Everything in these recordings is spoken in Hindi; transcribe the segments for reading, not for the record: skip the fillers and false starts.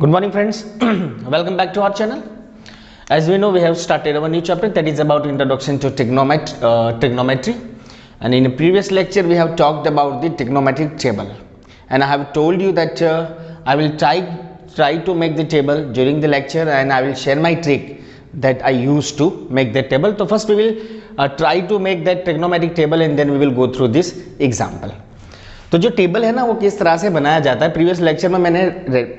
Good morning, friends. Welcome back to our channel. As we know, we have started our new chapter that is about introduction to trigonometry. And in a previous lecture, we have talked about the trigonometric table. And I have told you that I will try to make the table during the lecture, and I will share my trick that I used to make the table. So first we will try to make that trigonometric table, and then we will go through this example. तो जो टेबल है ना वो किस तरह से बनाया जाता है, प्रीवियस लेक्चर में मैंने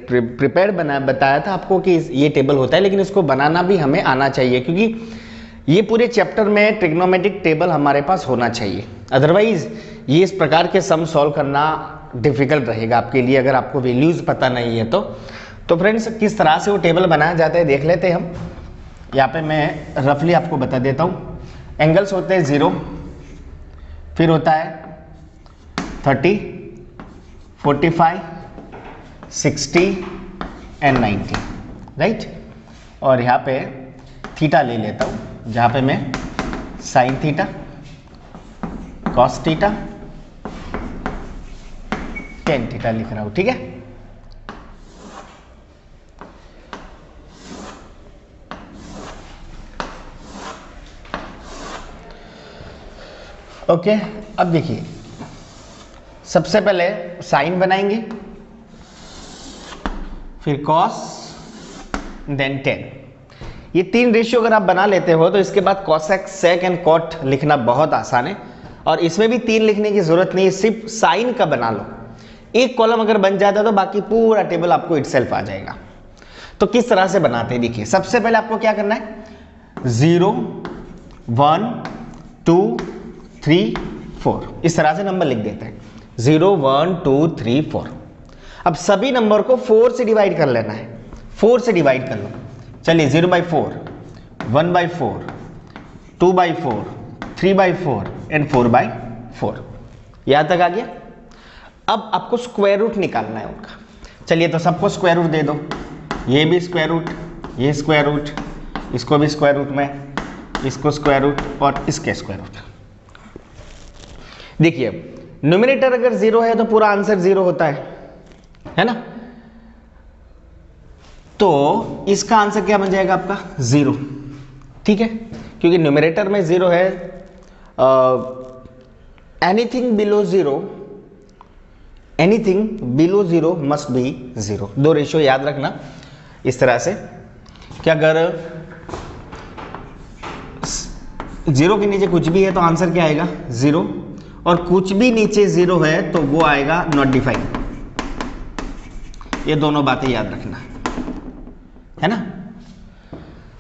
प्रिपेयर बताया था आपको कि ये टेबल होता है, लेकिन इसको बनाना भी हमें आना चाहिए क्योंकि ये पूरे चैप्टर में ट्रिग्नोमेट्रिक टेबल हमारे पास होना चाहिए। अदरवाइज ये इस प्रकार के सम सॉल्व करना डिफिकल्ट रहेगा आपके लिए अगर आपको वैल्यूज पता नहीं है तो फ्रेंड्स किस तरह से वो टेबल बनाया जाता है देख लेते हैं हम। यहाँ पे मैं रफली आपको बता देता हूँ। एंगल्स होते हैं 0, फिर होता है 30, 45, 60 एंड 90, राइट। और यहाँ पे थीटा ले लेता हूँ, जहाँ पे मैं sine theta, cos theta, tan theta लिख रहा हूँ, ठीक है। ओके, अब देखिए सबसे पहले साइन बनाएंगे, फिर कॉस, देन टेन। ये तीन रेशियो अगर आप बना लेते हो तो इसके बाद कॉसेक, सेक एंड कॉट लिखना बहुत आसान है। और इसमें भी तीन लिखने की जरूरत नहीं है, सिर्फ साइन का बना लो। एक कॉलम अगर बन जाता है तो बाकी पूरा टेबल आपको इटसेल्फ आ जाएगा। तो किस तरह से बनाते हैं देखिए। सबसे पहले आपको क्या करना है, 0, 1, 2, 3, 4 इस तरह से नंबर लिख देते हैं। 0, 1, 2, 3, 4। अब सभी नंबर को 4 से डिवाइड कर लेना है। 4 से डिवाइड कर लो। चलिए 0/4, 1/4, 2/4, 3/4 एंड 4/4। यहां तक आ गया। अब आपको स्क्वायर रूट निकालना है उनका। चलिए तो सबको स्क्वायर रूट दे दो। ये भी स्क्वायर रूट, ये स्क्वायर रूट, इसको भी स्क्वायर रूट में, इसको स्क्वायर रूट और इसके स्क्वायर रूट। देखिए न्यूमरेटर अगर 0 है तो पूरा आंसर 0 होता है ना। तो इसका आंसर क्या बन जाएगा आपका 0, ठीक है, क्योंकि न्यूमरेटर में 0 है। Anything below 0 must be 0। दो रेशियो याद रखना इस तरह से कि अगर 0 के नीचे कुछ भी है तो आंसर क्या आएगा 0, और कुछ भी नीचे 0 है तो वो आएगा नॉट डिफाइंड। ये दोनों बातें याद रखना है ना।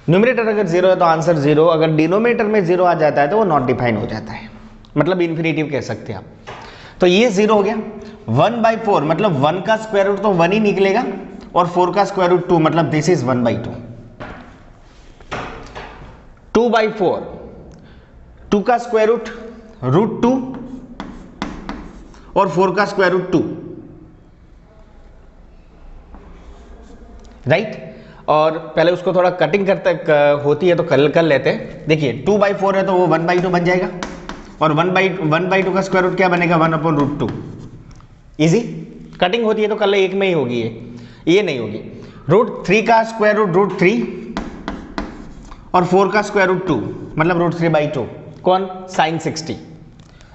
न्यूमरेटर अगर 0 है तो आंसर 0, अगर डिनोमिनेटर में 0 आ जाता है तो वो नॉट डिफाइंड हो जाता है, मतलब इन्फिनिटिव कह सकते हैं आप। तो ये 0 हो गया। 1/4 मतलब 1 का स्क्वायर रूट तो 1 ही निकलेगा, और 4 का स्क्वायर रूट 2 मतलब दिस इज 1/2। 2/4, 2 का स्क्वायर रूट √2 और 4 का स्क्वायर रूट 2, राइट। और पहले उसको थोड़ा कटिंग होती है तो कर लेते हैं। देखिए 2/4 है तो वो 1/2 बन जाएगा, और 1/2 का स्क्वायर रूट क्या बनेगा 1/√2। इजी कटिंग होती है तो कर ले, एक में ही होगी ये नहीं होगी। √3 का स्क्वायर रूट √3 और 4 का स्क्वायर रूट 2 मतलब √3/2। कौन, साइन 60।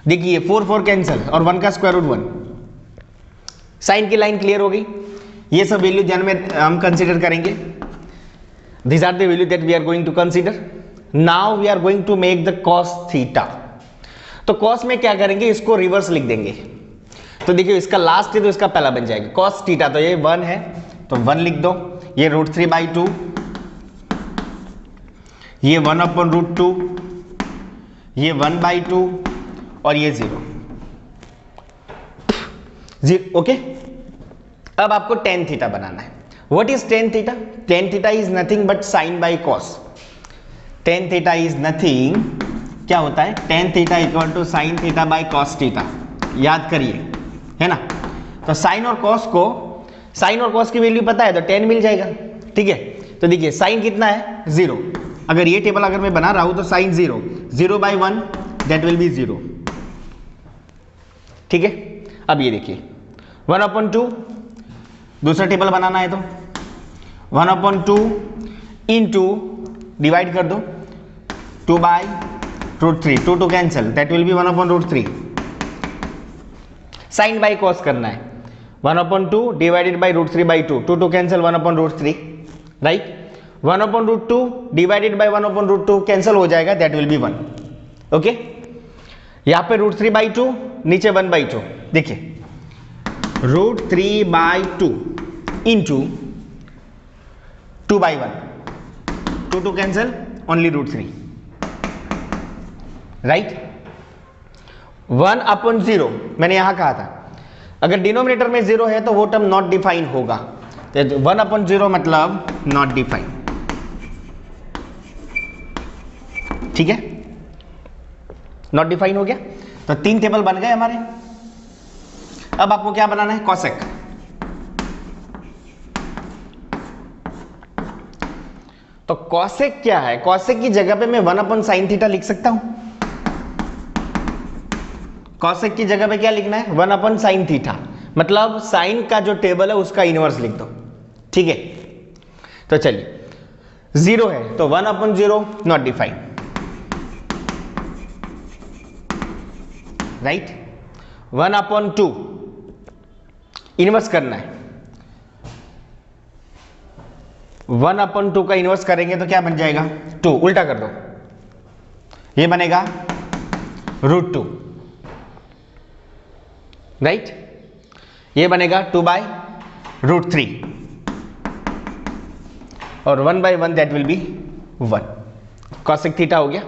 देखिए 4 कैंसिल और 1 का स्क्वायर रूट 1। साइन की लाइन क्लियर हो गई। ये सब वैल्यू ध्यान में हम कंसीडर करेंगे। These are the value that we are going to consider. Now we are going to make the cos theta. तो cos में क्या करेंगे, इसको रिवर्स लिख देंगे। तो देखिए इसका लास्ट है तो इसका पहला बन जाएगा cos थीटा। तो ये 1 है तो 1 लिख दो। ये √3/2, ये 1/√2, ये 1/2 और ये 0। ओके। अब आपको tan थीटा बनाना है। What is tan theta? Tan theta is nothing but sin by cos. Tan theta is nothing, क्या होता है, tan theta equal to sin theta by cos theta। याद करिए, है ना। तो sin और cos की वैल्यू पता है तो tan मिल जाएगा, ठीक है। तो देखिए sin कितना है 0। अगर ये टेबल अगर मैं बना रहा हूं तो sin 0/1 दैट विल बी 0, ठीक है। अब ये देखिए 1/2, दूसरा टेबल बनाना है तो 1/2 इंटू डिवाइड कर दो 2/√3, 2 to cancel, that will be 1/√3. Sine by cos करना है. 1/2 divided by √3/2, 2 to cancel 1/√3, right. 1/√2 divided by 1/√2 cancel हो जाएगा, दैट विल बी 1. ओके, यहां पे √3/2, नीचे 1/2. देखिए √3/2 into 2/1, 2 to cancel only √3, right. 1/0 मैंने यहां कहा था अगर डिनोमिनेटर में 0 है तो वो टर्म नॉट डिफाइन होगा. 1/0 मतलब नॉट डिफाइन. ठीक है, नॉट डिफाइन हो गया. तो 3 टेबल बन गए हमारे. अब आपको क्या बनाना है, कॉसेक. तो कॉसेक क्या है, कॉसेक की जगह पे मैं 1/sin थीटा लिख सकता हूं. कॉसेक की जगह पे क्या लिखना है, 1/sin थीटा, मतलब साइन का जो टेबल है उसका इनवर्स लिख दो. ठीक है, तो चलिए 0 है तो 1/0 नॉट डिफाइन, राइट. 1/2 इनवर्स करना है. 1/2 का इनवर्स करेंगे तो क्या बन जाएगा, 2. उल्टा कर दो, ये बनेगा √2, राइट. ये बनेगा 2/√3 और 1/1 that will be 1. Cosec theta हो गया.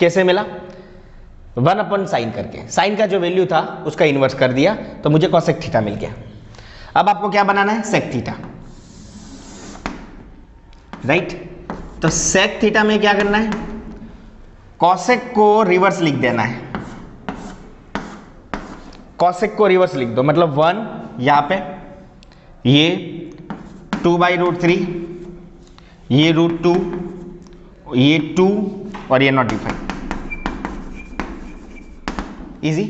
कैसे मिला, 1/sin करके, साइन का जो वैल्यू था उसका इनवर्स कर दिया तो मुझे कॉसेक थीटा मिल गया. अब आपको क्या बनाना है, सेक थीटा, राइट. तो सेक थीटा में क्या करना है, कॉसेक को रिवर्स लिख देना है. कॉसेक को रिवर्स लिख दो, मतलब 1 यहां पे, ये 2/√3, ये √2, ये 2 और ये नॉट डिफाइन. इजी.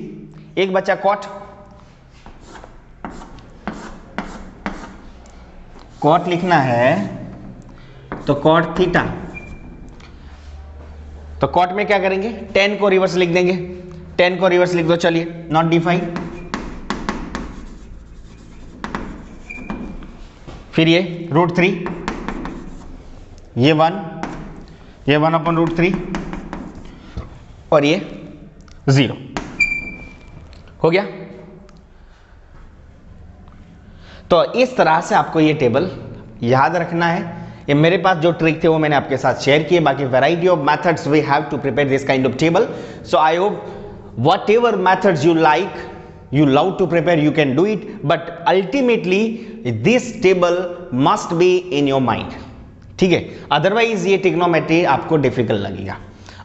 एक बच्चा कॉट, कॉट लिखना है तो कॉट थीटा. तो कॉट में क्या करेंगे, tan को रिवर्स लिख देंगे. tan को रिवर्स लिख दो, चलिए नॉट डिफाइन. फिर ये √3, ये 1, ये 1/√3 और ये 0 हो गया. तो इस तरह से आपको ये टेबल याद रखना है. ये मेरे पास जो ट्रिक थे वो मैंने आपके साथ शेयर किए. बाकी variety of methods we have to prepare this kind of table. So I hope whatever methods you like, you love to prepare, you can do it, but ultimately this table must be in your mind. ठीक है, अदरवाइज ये ट्रिग्नोमेट्री आपको डिफिकल्ट लगेगा.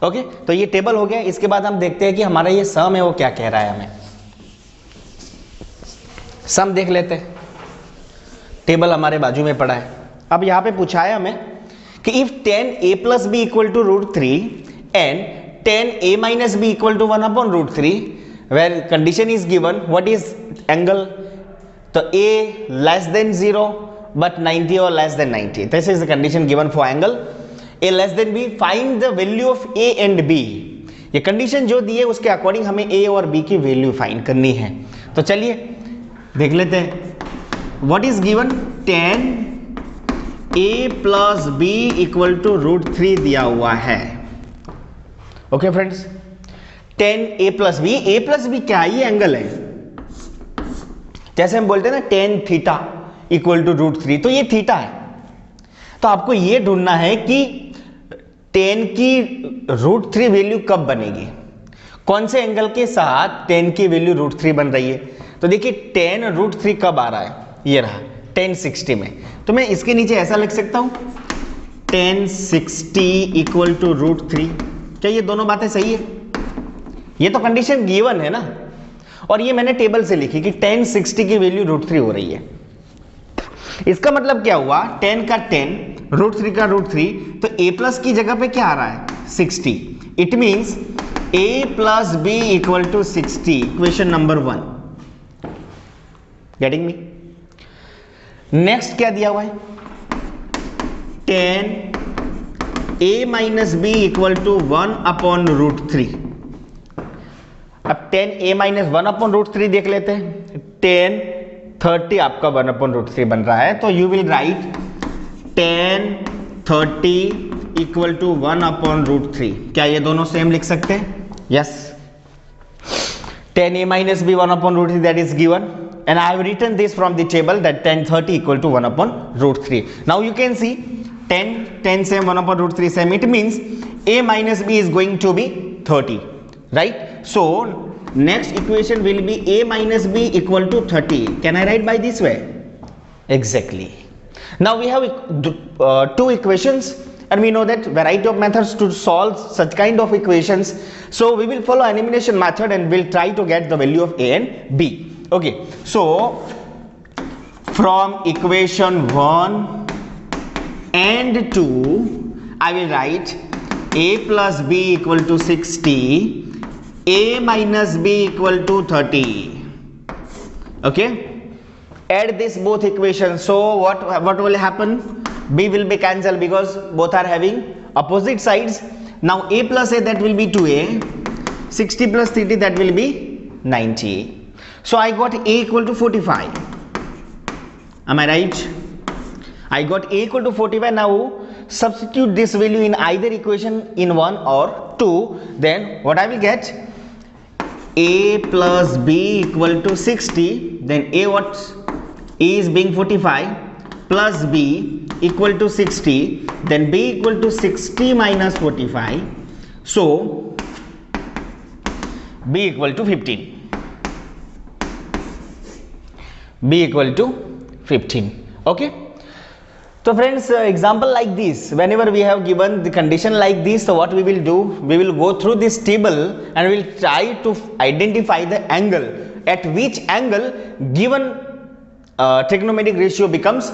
ओके, तो ये टेबल हो गया. इसके बाद हम देखते हैं कि हमारा ये सम है वो क्या कह रहा है. हमें सम देख लेते हैं. टेबल हमारे बाजू में पड़ा है. अब यहां पे पूछा है हमें कि if tan a plus b equal to √3 and tan a minus b equal to 1/√3, where condition is given, what is angle? तो a less than 0 but 90 or less than 90. This is the condition given for angle. a less than b, find the value of a and b. ये कंडीशन जो दी है उसके अकॉर्डिंग हमें a और b की वैल्यू फाइंड करनी है. तो चलिए देख लेते हैं. What is given? tan a plus b equal to √3 दिया हुआ है. Okay friends, tan a plus b, a plus b क्या है, ये एंगल है. जैसे हम बोलते हैं ना tan थीटा इक्वल टू √3, तो ये थीटा है. तो आपको ये ढूंढना है कि tan की √3 वैल्यू कब बनेगी, कौन से एंगल के साथ tan की वैल्यू √3 बन रही है. तो देखिए tan √3 कब आ रहा है, ये रहा tan 60 में. तो मैं इसके नीचे ऐसा लिख सकता हूं tan 60 इक्वल टू √3. क्या ये दोनों बातें सही है? ये तो कंडीशन गिवन है ना, और ये मैंने टेबल से लिखी कि tan 60 की वैल्यू √3 हो रही है. इसका मतलब क्या हुआ, tan का tan, √3 का √3, तो a प्लस की जगह पे क्या आ रहा है, 60. It means a plus b equal to 60. Equation number 1. Getting me? Next क्या दिया हुआ है, tan a minus b equal to 1 upon root 3। अब tan a minus 1 upon root 3 देख लेते हैं। tan 30 आपका 1 अपॉन रूट 3 बन रहा है, तो you will write tan 30 equal to 1 upon root 3। क्या ये दोनों सेम लिख सकते हैं? Yes. tan a minus b 1 upon root 3, that is given, and I have written this from the table that tan 30 equal to 1 upon root 3. Now you can see tan same, 1 upon root 3 same, it means a minus b is going to be 30, right? So next equation will be a minus b equal to 30. Can I write by this way? Exactly. Now we have two equations, and we know that variety of methods to solve such kind of equations. So we will follow elimination method and we'll try to get the value of a and b. Okay, so from equation 1 and 2 I will write a plus b equal to 60, a minus b equal to 30. Okay, add this both equations. So what will happen? B will be cancelled because both are having opposite sides. Now a plus a, that will be 2a, 60 plus 30, that will be 90. So I got a equal to 45. Am I right? I got a equal to 45. Now substitute this value in either equation in 1 or 2. Then what I will get? A plus b equal to 60. Then a what? A is being 45 plus b equal to 60, then b equal to 60 minus 45, so b equal to 15. B equal to 15. Okay, so friends, example like this, whenever we have given the condition like this, so what we will do, we will go through this table and we will try to identify the angle at which angle given trigonometric ratio becomes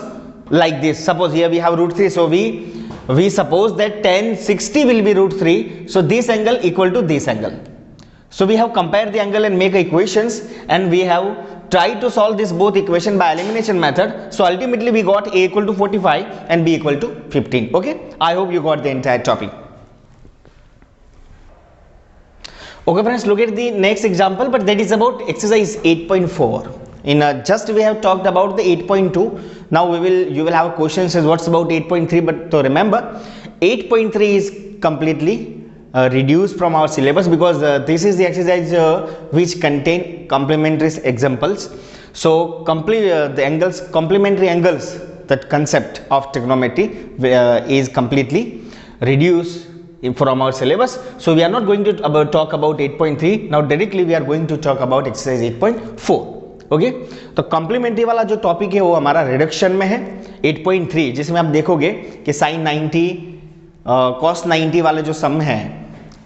like this. Suppose here we have root 3, so we suppose that tan 60 will be root 3, so this angle equal to this angle. So we have compared the angle and make equations, and we have tried to solve this both equation by elimination method. So ultimately we got a equal to 45 and b equal to 15. Okay, I hope you got the entire topic. Okay friends, look at the next example, but that is about exercise 8.4. In just we have talked about the 8.2. Now you will have a question says what's about 8.3, but to remember 8.3 is completely reduced from our syllabus because this is the exercise which contain complementary examples. So the angles, complementary angles, that concept of trigonometry is completely reduced from our syllabus. So we are not going to talk about 8.3. now directly we are going to talk about exercise 8.4. Okay, तो कॉम्प्लीमेंट्री वाला जो टॉपिक है वो हमारा रिडक्शन में है 8.3, जिसमें आप देखोगे कि साइन 90 कॉस 90 वाले जो सम है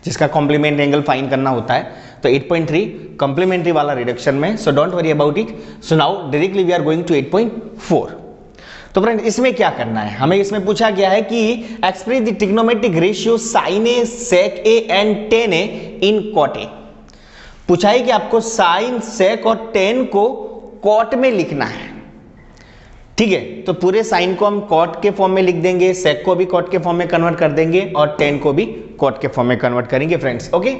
जिसका कॉम्प्लीमेंट एंगल फाइंड करना होता है, तो 8.3 कॉम्प्लीमेंट्री वाला रिडक्शन में. So don't worry about it. So now directly we are going to 8.4. तो फ्रेंड इसमें क्या करना है, हमें इसमें पूछा गया है कि express the trigonometric ratio sine A sec A and tan A in cot A. पूछा है कि आपको साइन सेक और टेन को कॉट में लिखना है. ठीक है, तो पूरे साइन को हम कॉट के फॉर्म में लिख देंगे, सेक को भी कॉट के फॉर्म में कन्वर्ट कर देंगे और टेन को भी कॉट के फॉर्म में कन्वर्ट करेंगे फ्रेंड्स. ओके,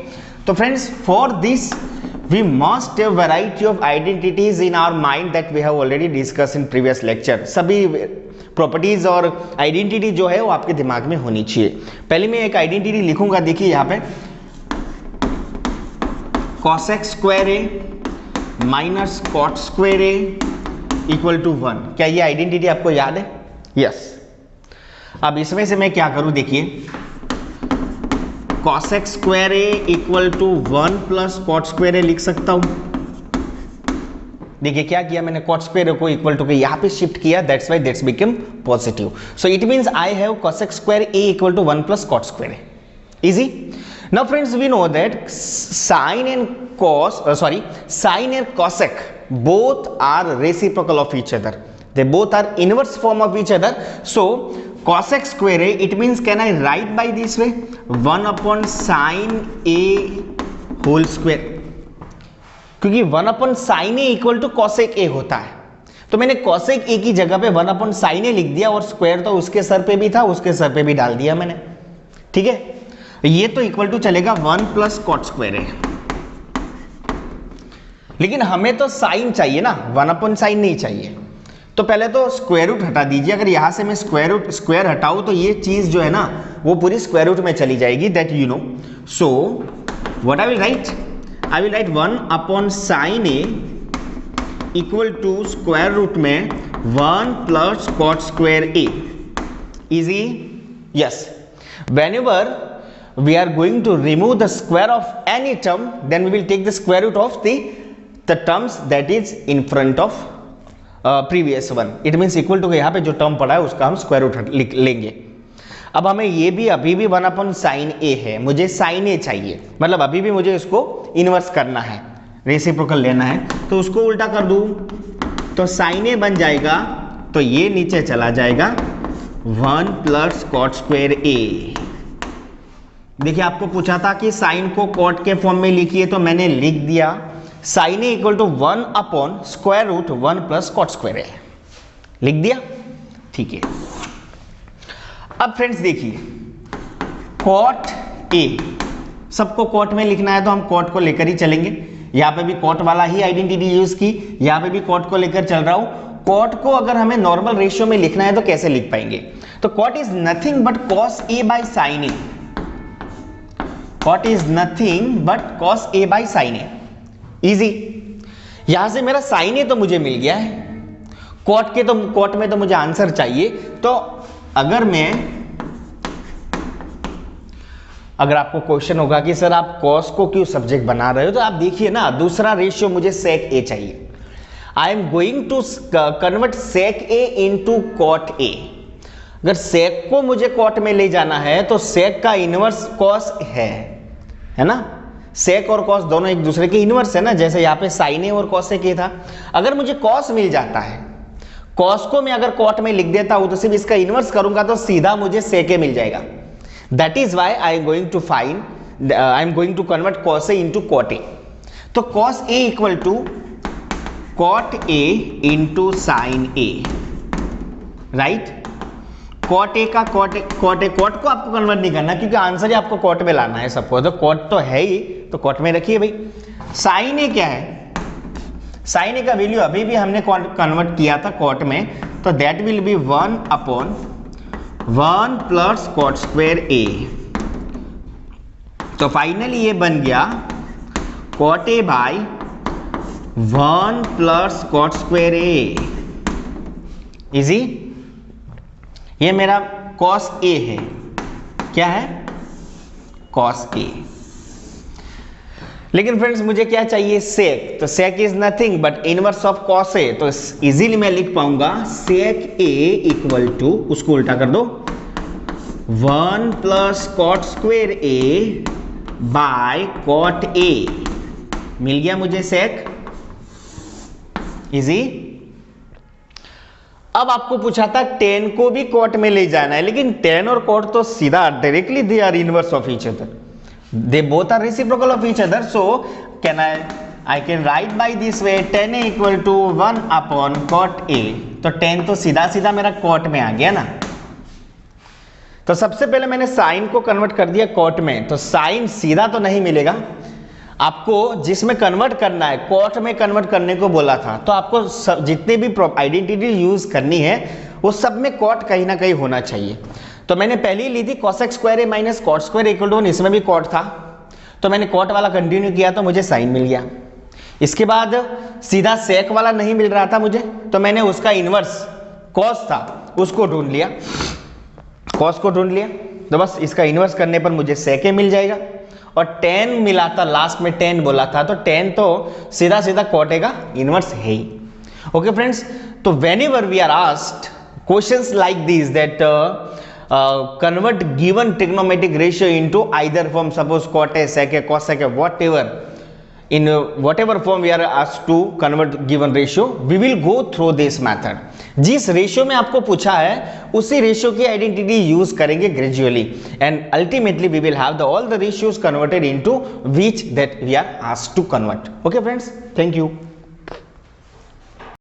तो friends for this we must have variety of identities in our mind that we have already discussed in previous lecture. सभी प्रॉपर्टीज और आइडेंटिटी जो है वो आपके दिमाग में होनी चाहिए. पहले मैं एक आइडेंटिटी लिखूंगा, देखिए यहाँ पे cosec square A minus cot square A equal to 1. क्या ये आइडेंटिटी आपको याद है? यस. अब इसमें से मैं क्या करूं, देखिए cosec square A equal to 1 plus cot square A लिख सकता हूं. देखिए क्या किया मैंने, कॉट स्क्वायर को इक्वल टू के यहां पे शिफ्ट किया, that's why that's become positive. So it means I have cosec square A equal to 1 plus cot square A. Easy. Now friends, we know that sine and cosec both are reciprocal of each other. They both are inverse form of each other. So cosec square a, it means, can I write by this way, 1 upon sine a whole square, क्योंकि 1 upon sine a equal to cosec a होता है. तो मैंने cosec a की जगह पे 1 अपॉन साइन ए लिख दिया और स्क्वायर तो उसके सर पे भी था, उसके सर पे भी डाल दिया मैंने, ठीक है। ये तो इक्वल टू चलेगा 1 प्लस कॉट स्क्वायर ए, लेकिन हमें तो साइन चाहिए ना, 1 अपॉन साइन नहीं चाहिए। तो पहले तो स्क्वायर रूट हटा दीजिए। अगर यहां से मैं स्क्वायर हटाऊं तो ये चीज जो है ना वो पूरी स्क्वायर रूट में चली जाएगी, that you know. So what I will write 1 upon sine A equal to square root में 1 plus cot square A. Easy? Yes. whenever we are going to remove the square of any term, then we will take the square root of the terms that is in front of previous one. It means equal to यहाँ पे जो टर्म पड़ा है उसका हम स्क्वायर रूट लिख लेंगे। अब हमें ये भी अभी भी 1 अपॉन साइन ए है, मुझे साइन ए चाहिए, मतलब अभी भी मुझे इसको इनवर्स करना है, रेसिप्रोकल लेना है। तो उसको उल्टा कर दूं तो साइन ए बन जाएगा, तो ये नीचे चला जाएगा 1 प्लस कॉट स्क्वायर ए। देखिए आपको पूछा था कि साइन को कॉट के फॉर्म में लिखिए, तो मैंने लिख दिया sine A equal to 1 upon square root 1 plus cot square A, लिख दिया, ठीक है। अब फ्रेंड्स देखिए कॉट ए, सबको कॉट में लिखना है तो हम कॉट को लेकर ही चलेंगे। यहां पे भी कॉट वाला ही आइडेंटिटी यूज की, यहां पे भी कॉट को लेकर चल रहा हूं। कॉट को अगर हमें नॉर्मल रेशियो में लिखना है तो कैसे लिख पाएंगे? तो cot is nothing but cos A by sine A. Cot is nothing but cos A by sine A. Easy. यहां से मेरा साइन ए तो मुझे मिल गया है, कॉट में तो मुझे आंसर चाहिए। तो अगर आपको क्वेश्चन होगा कि सर आप कॉस को क्यों सब्जेक्ट बना रहे हो, तो आप देखिए ना, दूसरा रेशियो मुझे सेक ए चाहिए। I am going to convert sec A into cot A. अगर सेक को मुझे कॉट में ले जाना है तो सेक का इनवर्स कॉस है ना, सेक और कॉस दोनों एक दूसरे के इनवर्स है ना, जैसे यहाँ पे साइन ए और कॉसेक ए था। अगर मुझे कॉस मिल जाता है, कॉस को मैं अगर कॉट में लिख देता हूं तो सिर्फ इसका इनवर्स करूंगा तो सीधा मुझे सेक ए मिल जाएगा। That is why I am going to convert cos A into cot A. तो cos A equal to cot A into sine A, right. Cot A का कॉट को आपको कन्वर्ट नहीं करना क्योंकि आंसर ही आपको कॉट में लाना है सबको, तो कॉट तो है ही, तो कॉट में रखिए भाई। साइन ए क्या है? साइन ए का वैल्यू अभी भी हमने कन्वर्ट किया था कॉट में, तो that will be 1 upon 1 plus cot square A. तो फाइनली ये बन गया cot A by 1 plus cot square A. Easy. ये मेरा कॉस ए है, क्या है? Cos A. लेकिन फ्रेंड्स मुझे क्या चाहिए? सेक। तो sec is nothing but inverse of cos A, तो इजीली मैं लिख पाऊंगा सेक ए इक्वल टू, उसको उल्टा कर दो, 1 plus cot square A by cot A. मिल गया मुझे सेक। इजी। अब आपको पूछा था टेन को भी कॉट में ले जाना है, लेकिन टेन और कॉट तो सीधा directly they are inverse of each other, they both are reciprocal of each other. So can I can write by this way tan A equal to 1 upon cot A. तो टेन तो सीधा सीधा मेरा कॉट में आ गया ना। तो सबसे पहले मैंने साइन को कन्वर्ट कर दिया कॉट में, तो साइन सीधा तो नहीं मिलेगा आपको, जिसमें कन्वर्ट करना है कॉट में कन्वर्ट करने को बोला था। तो आपको जितने भी आइडेंटिटी यूज करनी है वो सब में कॉट कहीं ना कहीं होना चाहिए। तो मैंने पहले ही ली थी cosec square A minus cot square equal to 1, इसमें भी कॉट था, तो मैंने कॉट वाला कंटिन्यू किया तो मुझे साइन मिल गया। इसके बाद सीधा सेक वाला नहीं मिल रहा था मुझे, तो मैंने उसका इनवर्स कॉस था उसको ढूंढ लिया, कॉस को ढूंढ लिया, तो बस इसका इनवर्स करने पर मुझे सेक ए मिल जाएगा। और 10 मिला था, लास्ट में 10 बोला था, तो 10 तो सीधा सीधा कॉट ए का इनवर्स है ही। ओके फ्रेंड्स, तो whenever we are asked questions like this that convert given trigonometric ratio into either form, suppose cot a, sec a, cos sec a, whatever, in whatever form we are asked to convert given ratio, we will go through this method. जिस रेशियो में आपको पूछा है उसी रेशियो की आइडेंटिटी यूज करेंगे gradually, and ultimately we will have the all the ratios converted into which that we are asked to convert. Okay friends, thank you.